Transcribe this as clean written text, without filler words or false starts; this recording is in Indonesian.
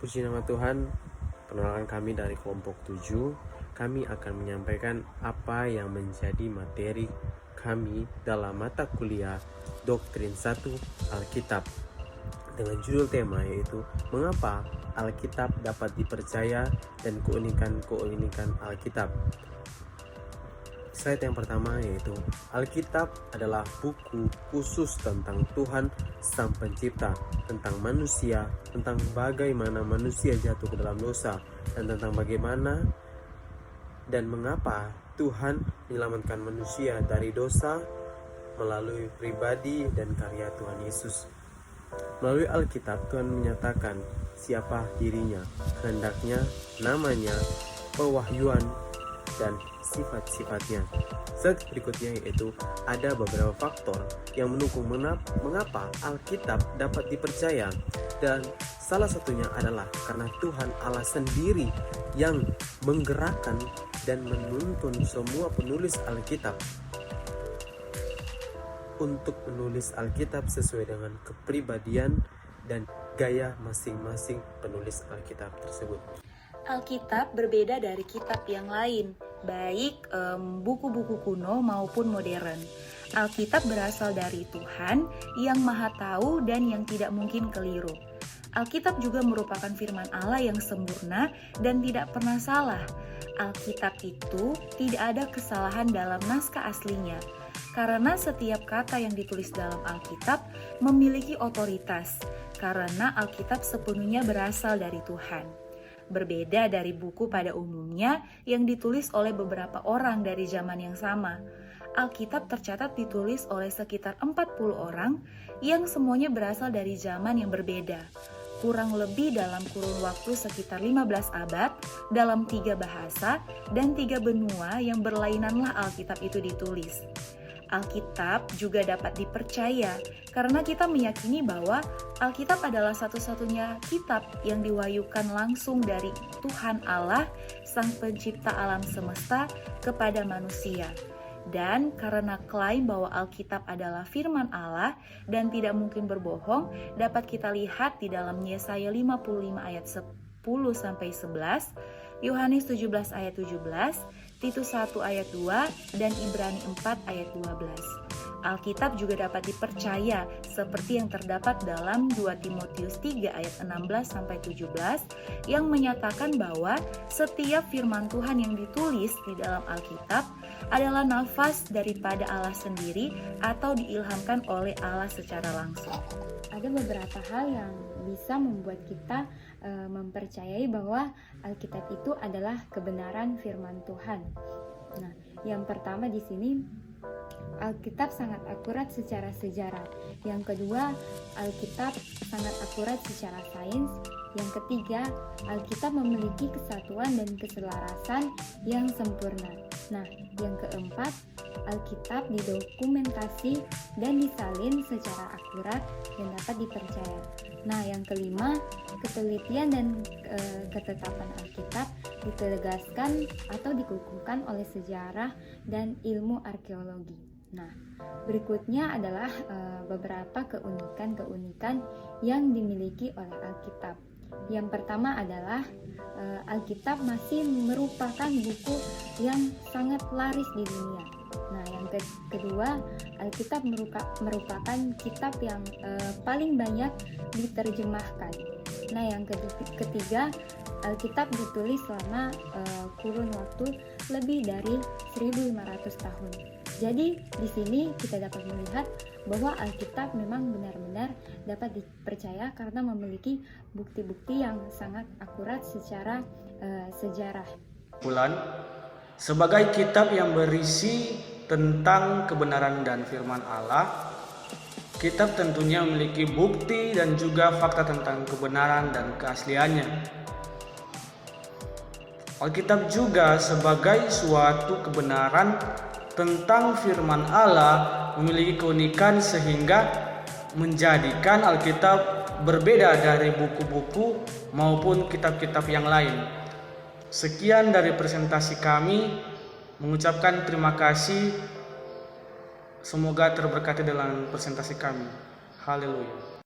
Puji nama Tuhan, penolakan kami dari kelompok 7, kami akan menyampaikan apa yang menjadi materi kami dalam mata kuliah Doktrin 1 Alkitab dengan judul tema yaitu Mengapa Alkitab dapat dipercaya dan keunikan Alkitab. Slide yang pertama yaitu Alkitab adalah buku khusus tentang Tuhan Sang Pencipta, tentang manusia, tentang bagaimana manusia jatuh ke dalam dosa, dan tentang bagaimana dan mengapa Tuhan menyelamatkan manusia dari dosa melalui pribadi dan karya Tuhan Yesus. Melalui Alkitab, Tuhan menyatakan siapa dirinya, kehendaknya, namanya, pewahyuan, dan sifat-sifatnya. Slide berikutnya yaitu ada beberapa faktor yang mendukung mengapa Alkitab dapat dipercaya, dan salah satunya adalah karena Tuhan Allah sendiri yang menggerakkan dan menuntun semua penulis Alkitab untuk menulis Alkitab sesuai dengan kepribadian dan gaya masing-masing penulis Alkitab tersebut. Alkitab berbeda dari kitab yang lain, baik buku-buku kuno maupun modern. Alkitab berasal dari Tuhan yang Maha Tahu dan yang tidak mungkin keliru. Alkitab juga merupakan firman Allah yang sempurna dan tidak pernah salah. Alkitab itu tidak ada kesalahan dalam naskah aslinya, karena setiap kata yang ditulis dalam Alkitab memiliki otoritas, karena Alkitab sepenuhnya berasal dari Tuhan. Berbeda dari buku pada umumnya yang ditulis oleh beberapa orang dari zaman yang sama. Alkitab tercatat ditulis oleh sekitar 40 orang yang semuanya berasal dari zaman yang berbeda. Kurang lebih dalam kurun waktu sekitar 15 abad, dalam 3 bahasa dan 3 benua yang berlainanlah Alkitab itu ditulis. Alkitab juga dapat dipercaya karena kita meyakini bahwa Alkitab adalah satu-satunya kitab yang diwahyukan langsung dari Tuhan Allah, Sang Pencipta alam semesta, kepada manusia. Dan karena klaim bahwa Alkitab adalah firman Allah dan tidak mungkin berbohong, dapat kita lihat di dalam Yesaya 55 ayat 10-11, Yohanes 17 ayat 17, Titus 1 ayat 2, dan Ibrani 4 ayat 12. Alkitab juga dapat dipercaya seperti yang terdapat dalam 2 Timotius 3 ayat 16-17 yang menyatakan bahwa setiap firman Tuhan yang ditulis di dalam Alkitab adalah nafas daripada Allah sendiri atau diilhamkan oleh Allah secara langsung. Ada beberapa hal yang bisa membuat kita mempercayai bahwa Alkitab itu adalah kebenaran firman Tuhan. Nah, yang pertama di sini Alkitab sangat akurat secara sejarah. Yang kedua, Alkitab sangat akurat secara sains. Yang ketiga, Alkitab memiliki kesatuan dan keselarasan yang sempurna. Nah, yang keempat, Alkitab didokumentasi dan disalin secara akurat dan dapat dipercaya. Nah, yang kelima, ketelitian dan ketetapan Alkitab ditegaskan atau dikukuhkan oleh sejarah dan ilmu arkeologi. Nah, berikutnya adalah beberapa keunikan-keunikan yang dimiliki oleh Alkitab. Yang pertama adalah Alkitab masih merupakan buku yang sangat laris di dunia. Nah, yang kedua, Alkitab merupakan kitab yang paling banyak diterjemahkan. Nah, yang ketiga, Alkitab ditulis selama kurun waktu lebih dari 1500 tahun. Jadi, di sini kita dapat melihat bahwa Alkitab memang benar-benar dapat dipercaya karena memiliki bukti-bukti yang sangat akurat secara sejarah. Sebagai kitab yang berisi tentang kebenaran dan firman Allah, kitab tentunya memiliki bukti dan juga fakta tentang kebenaran dan keasliannya. Alkitab juga sebagai suatu kebenaran tentang firman Allah memiliki keunikan sehingga menjadikan Alkitab berbeda dari buku-buku maupun kitab-kitab yang lain. Sekian dari presentasi kami, mengucapkan terima kasih. Semoga terberkati dalam presentasi kami. Haleluya.